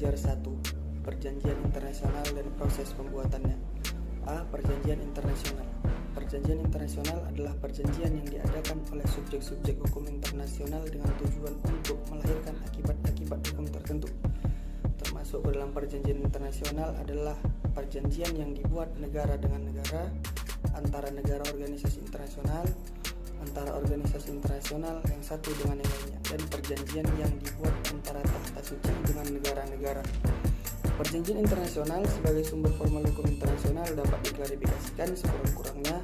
belajar 1. Perjanjian internasional dan proses pembuatannya. A. Perjanjian internasional. Perjanjian internasional adalah perjanjian yang diadakan oleh subjek-subjek hukum internasional dengan tujuan untuk melahirkan akibat-akibat hukum tertentu. Termasuk ke dalam perjanjian internasional adalah perjanjian yang dibuat negara dengan negara, antara negara organisasi internasional, antara organisasi internasional yang satu dengan yang lainnya, dan perjanjian yang dibuat antara tahta suci dengan negara-negara. Perjanjian internasional sebagai sumber formal hukum internasional dapat diklarifikasikan sekurang-kurangnya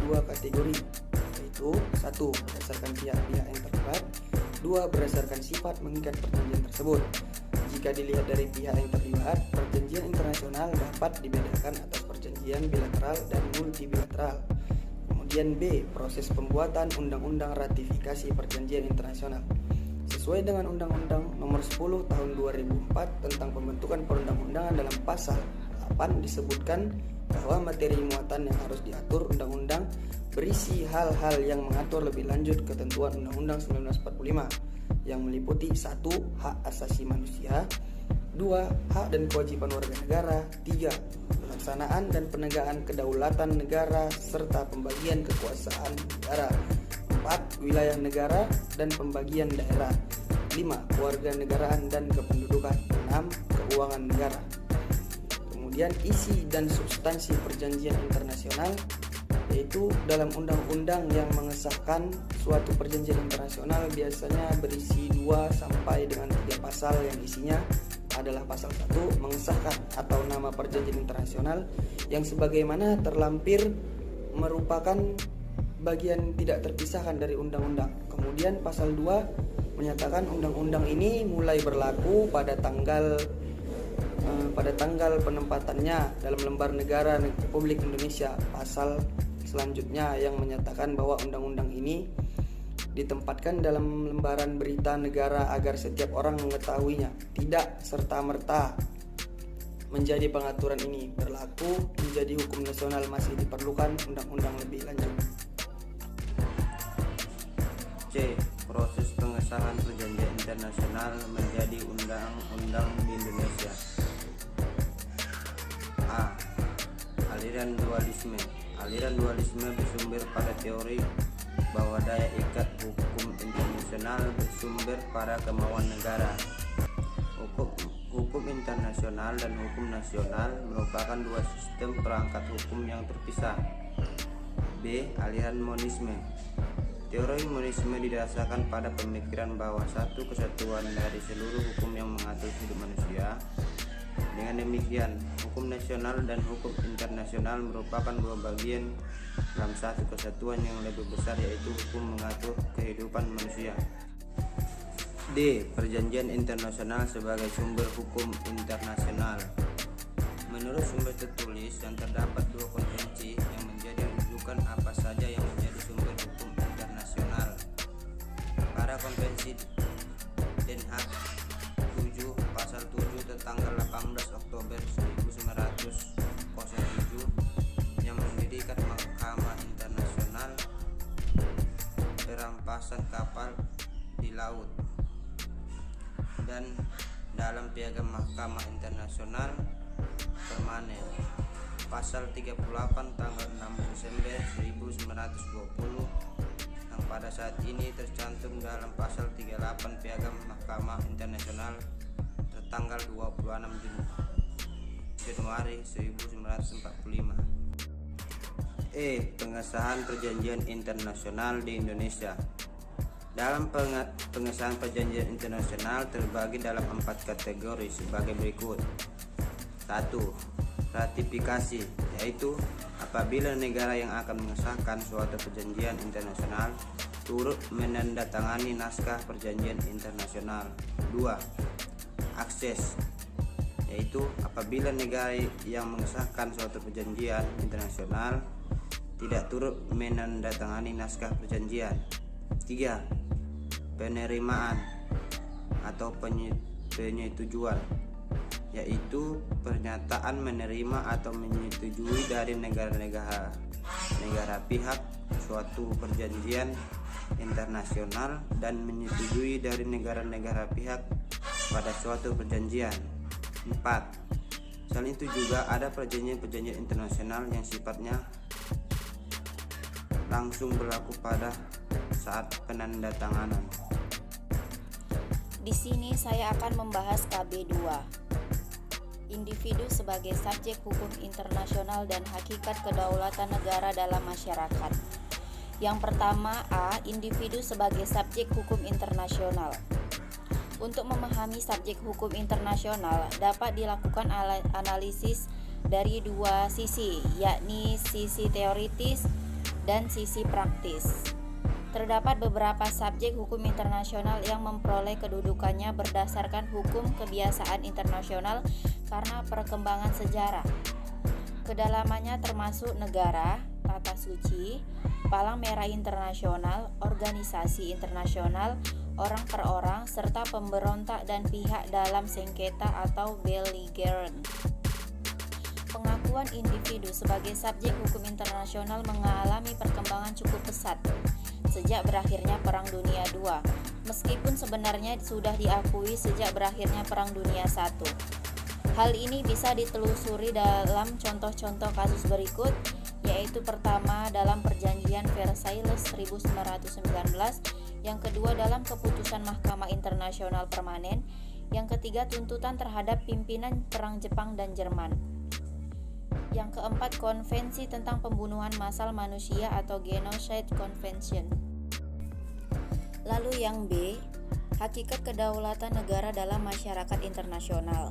2 kategori, yaitu 1. Berdasarkan pihak-pihak yang terlibat, 2. Berdasarkan sifat mengikat perjanjian tersebut. Jika dilihat dari pihak yang terlibat, perjanjian internasional dapat dibedakan atas perjanjian bilateral dan multibilateral. Kemudian B. Proses pembuatan undang-undang ratifikasi perjanjian internasional. Sesuai dengan Undang-Undang Nomor 10 Tahun 2004 tentang pembentukan perundang-undangan, dalam pasal 8 disebutkan bahwa materi muatan yang harus diatur undang-undang berisi hal-hal yang mengatur lebih lanjut ketentuan Undang-Undang 1945 yang meliputi 1. Hak asasi manusia, 2. Hak dan kewajiban warga negara, 3. Pelaksanaan dan penegakan kedaulatan negara serta pembagian kekuasaan negara, 4. Wilayah negara dan pembagian daerah, 5. Kewarganegaraan dan kependudukan, 6. Keuangan negara. Kemudian isi dan substansi perjanjian internasional, yaitu dalam undang-undang yang mengesahkan suatu perjanjian internasional biasanya berisi 2 sampai dengan 3 pasal yang isinya adalah pasal 1 mengesahkan atau nama perjanjian internasional yang sebagaimana terlampir merupakan bagian tidak terpisahkan dari undang-undang. Kemudian pasal 2 menyatakan undang-undang ini mulai berlaku pada tanggal penempatannya dalam lembar negara Republik Indonesia. Pasal selanjutnya yang menyatakan bahwa undang-undang ini ditempatkan dalam lembaran berita negara agar setiap orang mengetahuinya. Tidak serta-merta menjadi pengaturan ini berlaku menjadi hukum nasional, masih diperlukan undang-undang lebih lanjut. C. Proses pengesahan perjanjian internasional menjadi undang-undang di Indonesia. A. Aliran dualisme. Aliran dualisme bersumber pada teori bahwa daya ikat hukum internasional bersumber pada kemauan negara. Hukum internasional dan hukum nasional merupakan 2 sistem perangkat hukum yang terpisah. B. Aliran monisme. Teori monisme didasarkan pada pemikiran bahwa satu kesatuan dari seluruh hukum yang mengatur hidup manusia. Dengan demikian, hukum nasional dan hukum internasional merupakan 2 bagian dalam satu kesatuan yang lebih besar, yaitu hukum mengatur kehidupan manusia. D. Perjanjian internasional sebagai sumber hukum internasional. Menurut sumber tertulis yang terdapat 2 konvensi yang menjadi rujukan apa saja yang menjadi sumber hukum internasional. Pada konvensi Den Haag 7 pasal 7 tertanggal 18 Oktober 1907 yang mendirikan Mahkamah Internasional perampasan kapal di laut, dan dalam Piagam Mahkamah Internasional Permanen pasal 38 tanggal 6 Desember 1920 yang pada saat ini tercantum dalam pasal 38 Piagam Mahkamah Internasional tertanggal 26 Januari 1945. E. Pengesahan perjanjian internasional di Indonesia. Dalam pengesahan perjanjian internasional terbagi dalam 4 kategori sebagai berikut. 1. Ratifikasi, yaitu apabila negara yang akan mengesahkan suatu perjanjian internasional turut menandatangani naskah perjanjian internasional. 2. Akses, yaitu apabila negara yang mengesahkan suatu perjanjian internasional tidak turut menandatangani naskah perjanjian. 3. Penerimaan atau penyetujuan, yaitu pernyataan menerima atau menyetujui dari negara pihak suatu perjanjian internasional dan menyetujui dari negara-negara pihak pada suatu perjanjian. 4. Selain itu juga ada perjanjian-perjanjian internasional yang sifatnya langsung berlaku pada saat penandatanganan. Di sini saya akan membahas KB 2. Individu sebagai subjek hukum internasional dan hakikat kedaulatan negara dalam masyarakat. Yang pertama, A. Individu sebagai subjek hukum internasional. Untuk memahami subjek hukum internasional dapat dilakukan analisis dari dua sisi, yakni sisi teoritis dan sisi praktis. Terdapat beberapa subjek hukum internasional yang memperoleh kedudukannya berdasarkan hukum kebiasaan internasional karena perkembangan sejarah. Kedalamannya termasuk negara, tata suci, palang merah internasional, organisasi internasional, orang per orang, serta pemberontak dan pihak dalam sengketa atau belligerent. Pengakuan individu sebagai subjek hukum internasional mengalami perkembangan cukup pesat sejak berakhirnya Perang Dunia II, meskipun sebenarnya sudah diakui sejak berakhirnya Perang Dunia I. Hal ini bisa ditelusuri dalam contoh-contoh kasus berikut, yaitu pertama dalam Perjanjian Versailles 1919, yang kedua dalam keputusan Mahkamah Internasional Permanen, yang ketiga tuntutan terhadap pimpinan Perang Jepang dan Jerman. Yang keempat, Konvensi tentang Pembunuhan Massal Manusia atau Genocide Convention. Lalu yang B, hakikat kedaulatan negara dalam masyarakat internasional.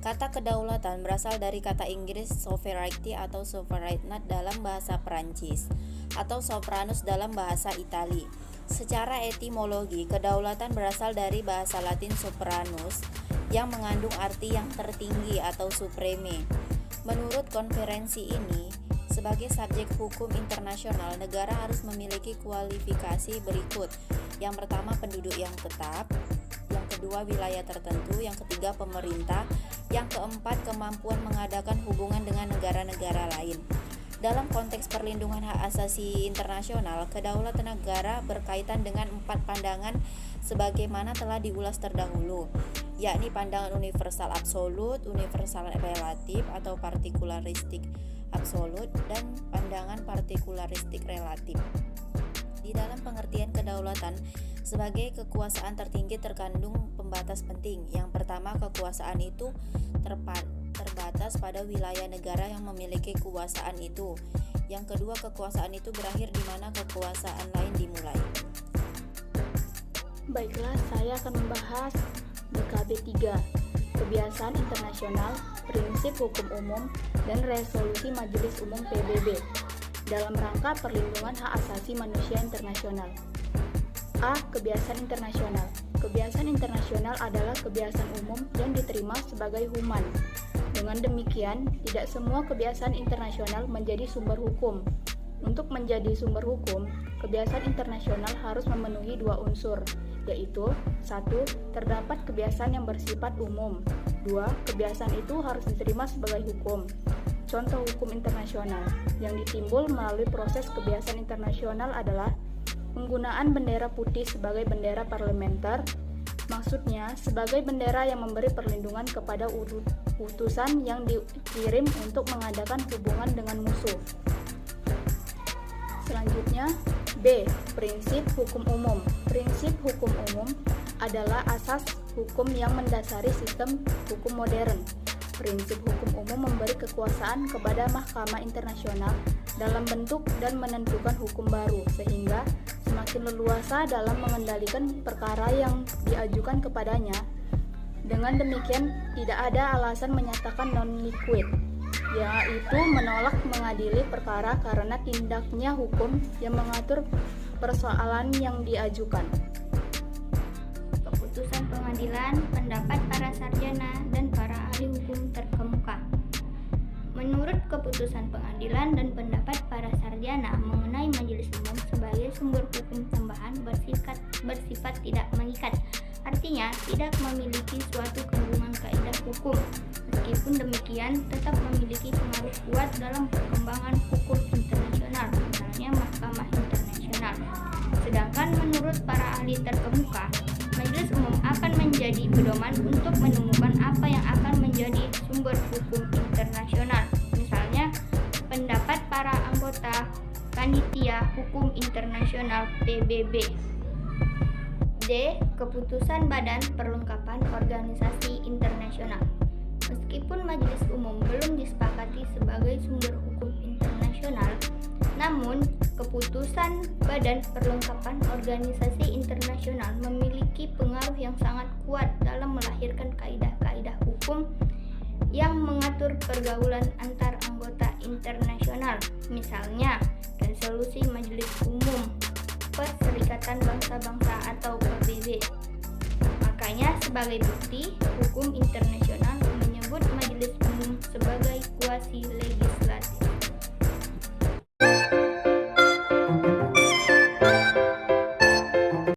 Kata kedaulatan berasal dari kata Inggris sovereignty atau sovereignty dalam bahasa Perancis atau soveranus dalam bahasa Itali. Secara etimologi, kedaulatan berasal dari bahasa Latin soveranus yang mengandung arti yang tertinggi atau supreme. Menurut konferensi ini, sebagai subjek hukum internasional, negara harus memiliki kualifikasi berikut. Yang pertama, penduduk yang tetap. Yang kedua, wilayah tertentu. Yang ketiga, pemerintah. Yang keempat, kemampuan mengadakan hubungan dengan negara-negara lain. Dalam konteks perlindungan hak asasi internasional, kedaulatan negara berkaitan dengan 4 pandangan sebagaimana telah diulas terdahulu, yakni pandangan universal absolut, universal relatif atau partikularistik absolut, dan pandangan partikularistik relatif. Di dalam pengertian kedaulatan sebagai kekuasaan tertinggi terkandung pembatas penting. Yang pertama, kekuasaan itu terbatas pada wilayah negara yang memiliki kekuasaan itu. Yang kedua, kekuasaan itu berakhir di mana kekuasaan lain dimulai. Baiklah, saya akan membahas BKB 3, Kebiasaan Internasional, Prinsip Hukum Umum, dan Resolusi Majelis Umum PBB dalam rangka perlindungan hak asasi manusia internasional. A. Kebiasaan internasional. Kebiasaan internasional adalah kebiasaan umum yang diterima sebagai human. Dengan demikian, tidak semua kebiasaan internasional menjadi sumber hukum. Untuk menjadi sumber hukum, kebiasaan internasional harus memenuhi 2 unsur, yaitu 1. Terdapat kebiasaan yang bersifat umum. 2. Kebiasaan itu harus diterima sebagai hukum. Contoh hukum internasional yang ditimbul melalui proses kebiasaan internasional adalah penggunaan bendera putih sebagai bendera parlementer, maksudnya sebagai bendera yang memberi perlindungan kepada utusan yang dikirim untuk mengadakan hubungan dengan musuh. Selanjutnya, B. Prinsip hukum umum. Prinsip hukum umum adalah asas hukum yang mendasari sistem hukum modern. Prinsip hukum umum memberi kekuasaan kepada Mahkamah Internasional dalam bentuk dan menentukan hukum baru, sehingga semakin leluasa dalam mengendalikan perkara yang diajukan kepadanya. Dengan demikian, tidak ada alasan menyatakan non-liquid, yaitu menolak mengadili perkara karena tindaknya hukum yang mengatur persoalan yang diajukan. Keputusan pengadilan, pendapat para sarjana dan para ahli hukum terkemuka. Menurut keputusan pengadilan dan pendapat para sarjana mengenai majelis umum sebagai sumber hukum tambahan bersifat tidak mengikat, artinya tidak memiliki suatu kandungan kaidah hukum. Meskipun demikian, tetap memiliki pengaruh kuat dalam perkembangan hukum internasional, misalnya Mahkamah Internasional. Sedangkan menurut para ahli terkemuka, majelis umum akan menjadi pedoman untuk menemukan apa yang akan menjadi sumber hukum internasional, misalnya pendapat para anggota Panitia Hukum Internasional PBB. D. Keputusan Badan Perlengkapan Organisasi Internasional. Meskipun Majelis Umum belum disepakati sebagai sumber hukum internasional, namun keputusan Badan Perlengkapan Organisasi Internasional memiliki pengaruh yang sangat kuat dalam melahirkan kaidah-kaidah hukum yang mengatur pergaulan antar anggota internasional, misalnya Resolusi Majelis Umum Perserikatan Bangsa-Bangsa atau PBB. Makanya sebagai bukti, hukum internasional menyebut Majelis Umum sebagai quasi legislatif.